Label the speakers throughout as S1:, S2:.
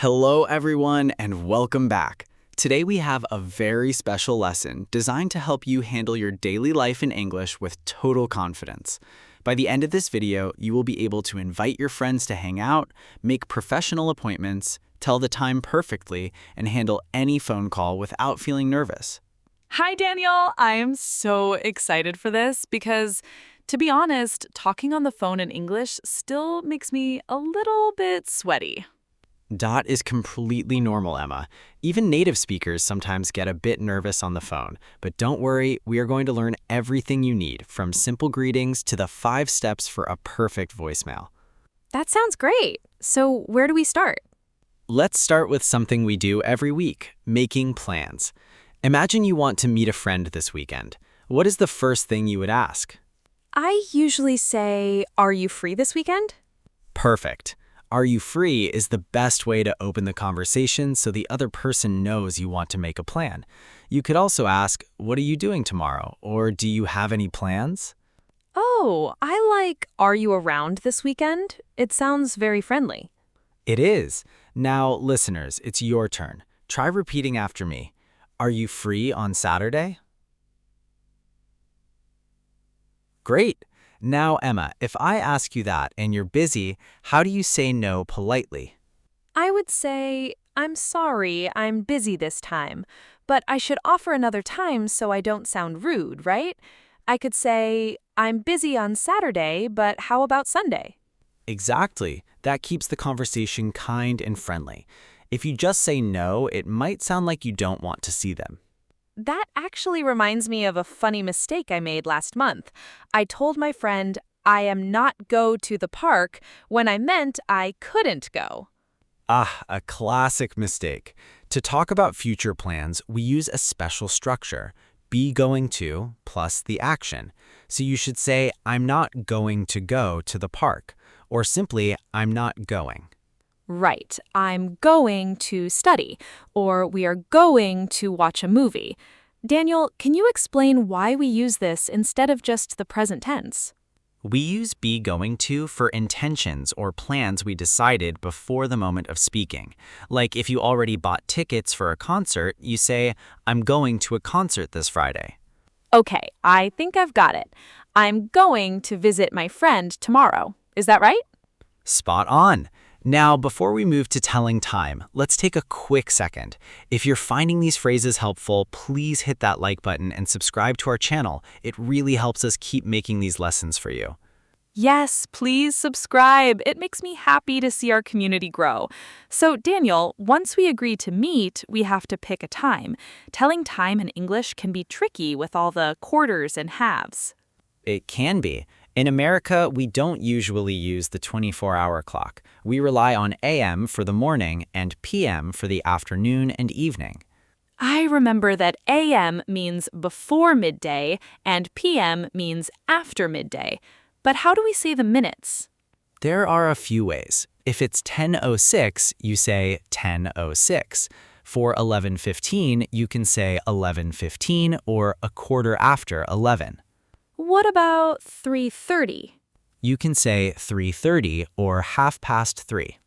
S1: Hello, everyone, and welcome back. Today we have a very special lesson designed to help you handle your daily life in English with total confidence. By the end of this video, you will be able to invite your friends to hang out, make professional appointments, tell the time perfectly, and handle any phone call without feeling nervous.
S2: Hi, Daniel. I am so excited for this because, to be honest, talking on the phone in English still makes me a little bit sweaty.
S1: Dot is completely normal, Emma. Even native speakers sometimes get a bit nervous on the phone. But don't worry, we are going to learn everything you need, from simple greetings to the 5 steps for a perfect voicemail.
S3: That sounds great. So where do we start?
S1: Let's start with something we do every week, making plans. Imagine you want to meet a friend this weekend. What is the first thing you would ask?
S3: I usually say, are you free this weekend?
S1: Perfect. Are you free is the best way to open the conversation so the other person knows you want to make a plan. You could also ask, what are you doing tomorrow? Or do you have any plans?
S3: Oh, I like, are you around this weekend? It sounds very friendly.
S1: It is. Now, listeners, it's your turn. Try repeating after me. Are you free on Saturday? Great. Now, Emma, if I ask you that and you're busy, how do you say no politely?
S3: I would say, I'm sorry, I'm busy this time, but I should offer another time so I don't sound rude, right? I could say, I'm busy on Saturday, but how about Sunday?
S1: Exactly. That keeps the conversation kind and friendly. If you just say no, it might sound like you don't want to see them.
S3: That actually reminds me of a funny mistake I made last month. I told my friend I am not go to the park when I meant I couldn't go.
S1: Ah, a classic mistake. To talk about future plans, we use a special structure, be going to plus the action. So you should say, I'm not going to go to the park, or simply, I'm not going.
S3: Right, I'm going to study, or we are going to watch a movie. Daniel, can you explain why we use this instead of just the present tense?
S1: We use be going to for intentions or plans we decided before the moment of speaking. Like if you already bought tickets for a concert, you say, I'm going to a concert this Friday.
S3: Okay, I think I've got it. I'm going to visit my friend tomorrow. Is that right?
S1: Spot on. Now, before we move to telling time, let's take a quick second. If you're finding these phrases helpful, please hit that like button and subscribe to our channel. It really helps us keep making these lessons for you.
S2: Yes, please subscribe. It makes me happy to see our community grow. So, Daniel, once we agree to meet, we have to pick a time. Telling time in English can be tricky with all the quarters and halves.
S1: It can be. In America, we don't usually use the 24-hour clock. We rely on AM for the morning and PM for the afternoon and evening.
S2: I remember that AM means before midday and PM means after midday. But how do we say the minutes?
S1: There are a few ways. If it's 10:06, you say 10:06. For 11:15, you can say 11:15 or a quarter after 11.
S3: What about 3:30?
S1: You can say 3:30 or half past 3.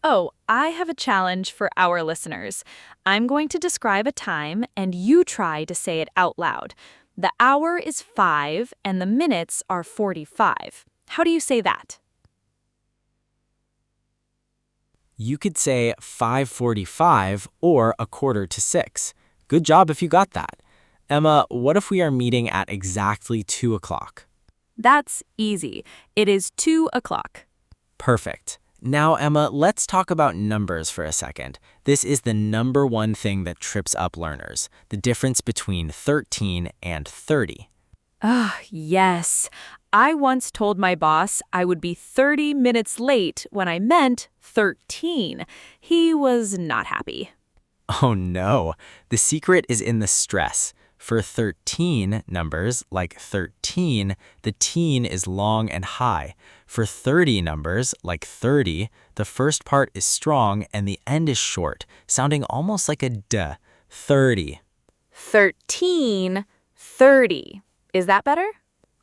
S2: Oh, I have a challenge for our listeners. I'm going to describe a time and you try to say it out loud. The hour is 5 and the minutes are 45. How do you say that?
S1: You could say 5:45 or a quarter to 6. Good job if you got that. Emma, what if we are meeting at exactly 2 o'clock?
S2: That's easy. It is 2 o'clock.
S1: Perfect. Now, Emma, let's talk about numbers for a second. This is the number one thing that trips up learners, the difference between 13 and 30.
S2: Ah, yes. I once told my boss I would be 30 minutes late when I meant 13. He was not happy.
S1: Oh no, the secret is in the stress. For 13 numbers, like 13, the teen is long and high. For 30 numbers, like 30, the first part is strong and the end is short, sounding almost like a d. 30.
S3: 13, 30. Is that better?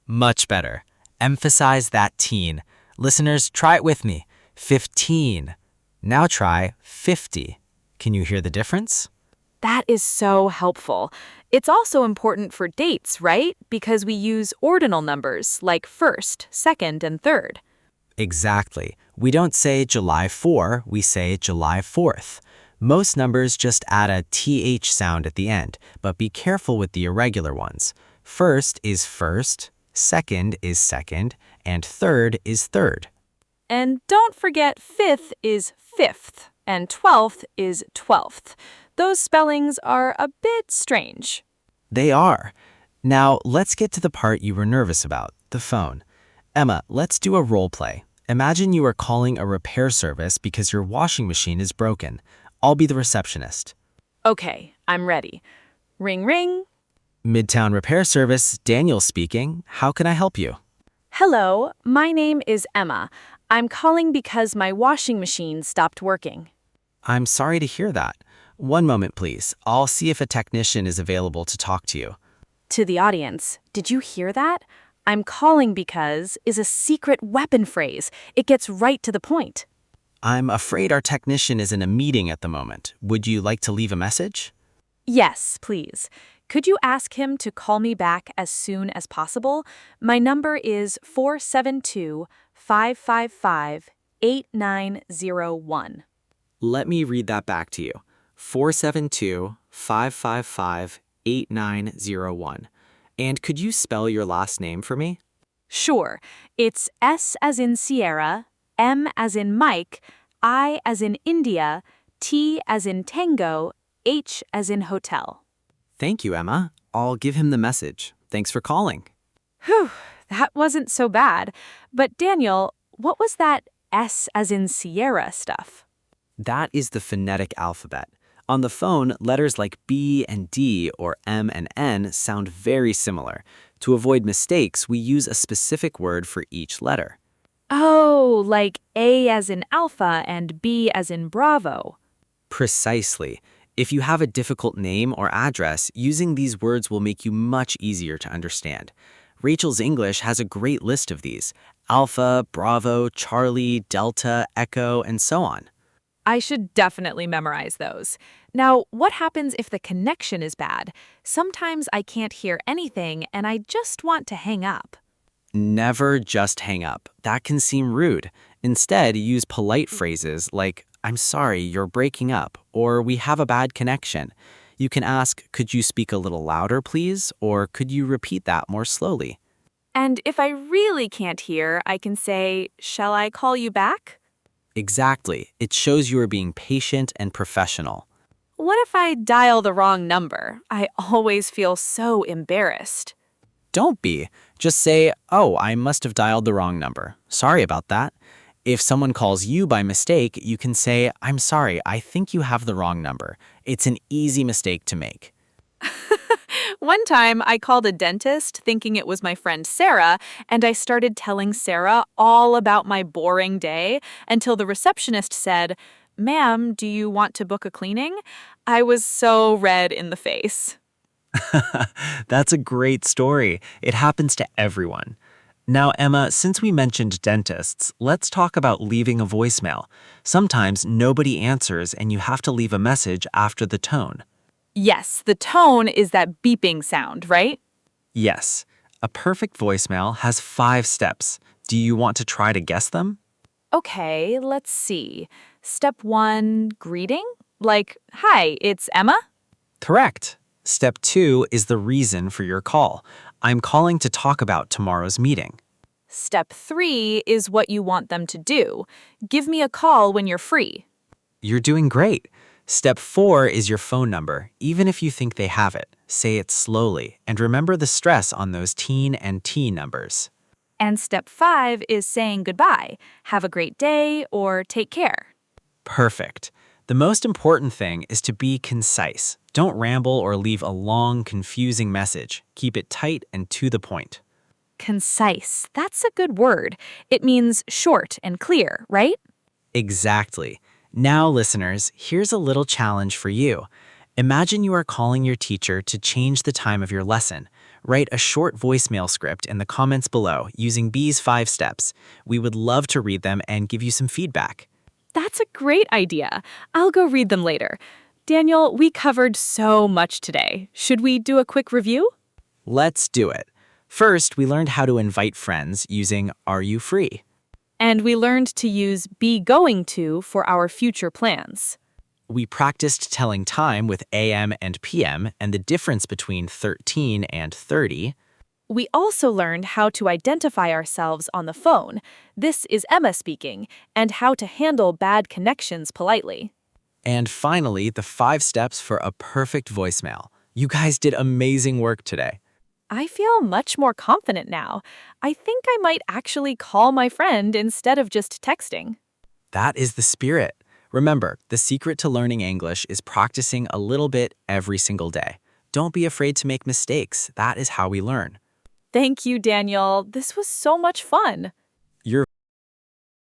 S1: Much better. Emphasize that teen. Listeners, try it with me. 15. Now try 50. Can you hear the difference?
S2: That is so helpful. It's also important for dates, right? Because we use ordinal numbers like first, second, and third.
S1: Exactly. We don't say July 4, we say July 4th. Most numbers just add a th sound at the end, but be careful with the irregular ones. First is first, second is second, and third is third.
S2: And don't forget fifth is fifth, and 12th is 12th. Those spellings are a bit strange.
S1: They are. Now, let's get to the part you were nervous about, the phone. Emma, let's do a role play. Imagine you are calling a repair service because your washing machine is broken. I'll be the receptionist.
S2: Okay, I'm ready. Ring, ring.
S1: Midtown Repair Service, Daniel speaking. How can I help you?
S2: Hello, my name is Emma. I'm calling because my washing machine stopped working.
S1: I'm sorry to hear that. One moment, please. I'll see if a technician is available to talk to you.
S2: To the audience, did you hear that? I'm calling because is a secret weapon phrase. It gets right to the point.
S1: I'm afraid our technician is in a meeting at the moment. Would you like to leave a message?
S2: Yes, please. Could you ask him to call me back as soon as possible? My number is 472-555-8901.
S1: Let me read that back to you. 472-555-8901. And could you spell your last name for me?
S2: Sure. It's S as in Sierra, M as in Mike, I as in India, T as in Tango, H as in Hotel.
S1: Thank you, Emma. I'll give him the message. Thanks for calling.
S2: Whew, that wasn't so bad. But Daniel, what was that S as in Sierra stuff?
S1: That is the phonetic alphabet. On the phone, letters like B and D or M and N sound very similar. To avoid mistakes, we use a specific word for each letter.
S2: Oh, like A as in Alpha and B as in Bravo.
S1: Precisely. If you have a difficult name or address, using these words will make you much easier to understand. Rachel's English has a great list of these: Alpha, Bravo, Charlie, Delta, Echo, and so on.
S2: I should definitely memorize those. Now, what happens if the connection is bad? Sometimes I can't hear anything and I just want to hang up.
S1: Never just hang up. That can seem rude. Instead, use polite phrases like, "I'm sorry, you're breaking up," or "We have a bad connection." You can ask, "Could you speak a little louder, please?" or "Could you repeat that more slowly?"
S2: And if I really can't hear, I can say, "Shall I call you back?"
S1: Exactly. It shows you are being patient and professional.
S2: What if I dial the wrong number? I always feel so embarrassed.
S1: Don't be. Just say, "Oh, I must have dialed the wrong number. Sorry about that." If someone calls you by mistake, you can say, "I'm sorry, I think you have the wrong number." It's an easy mistake to make.
S2: One time, I called a dentist thinking it was my friend Sarah, and I started telling Sarah all about my boring day until the receptionist said, "Ma'am, do you want to book a cleaning?" I was so red in the face.
S1: That's a great story. It happens to everyone. Now, Emma, since we mentioned dentists, let's talk about leaving a voicemail. Sometimes nobody answers and you have to leave a message after the tone.
S2: Yes, the tone is that beeping sound, right?
S1: Yes, a perfect voicemail has 5 steps. Do you want to try to guess them?
S2: Okay, let's see. Step 1, greeting? Like, "Hi, it's Emma?"
S1: Correct. Step 2 is the reason for your call. "I'm calling to talk about tomorrow's meeting."
S2: Step 3 is what you want them to do. "Give me a call when you're free."
S1: You're doing great. Step 4 is your phone number. Even if you think they have it, say it slowly and remember the stress on those teen and T numbers.
S2: And step 5 is saying goodbye. "Have a great day," or "take care."
S1: Perfect. The most important thing is to be concise. Don't ramble or leave a long, confusing message. Keep it tight and to the point.
S2: Concise. That's a good word. It means short and clear, right?
S1: Exactly. Now, listeners, here's a little challenge for you. Imagine you are calling your teacher to change the time of your lesson. Write a short voicemail script in the comments below using B's 5 steps. We would love to read them and give you some feedback.
S2: That's a great idea. I'll go read them later. Daniel, we covered so much today. Should we do a quick review?
S1: Let's do it. First, we learned how to invite friends using Are You Free?
S2: And we learned to use be going to for our future plans.
S1: We practiced telling time with AM and PM and the difference between 13 and 30.
S2: We also learned how to identify ourselves on the phone. This is Emma speaking, and how to handle bad connections politely.
S1: And finally, the 5 steps for a perfect voicemail. You guys did amazing work today.
S2: I feel much more confident now. I think I might actually call my friend instead of just texting.
S1: That is the spirit. Remember, the secret to learning English is practicing a little bit every single day. Don't be afraid to make mistakes. That is how we learn.
S2: Thank you, Daniel. This was so much fun.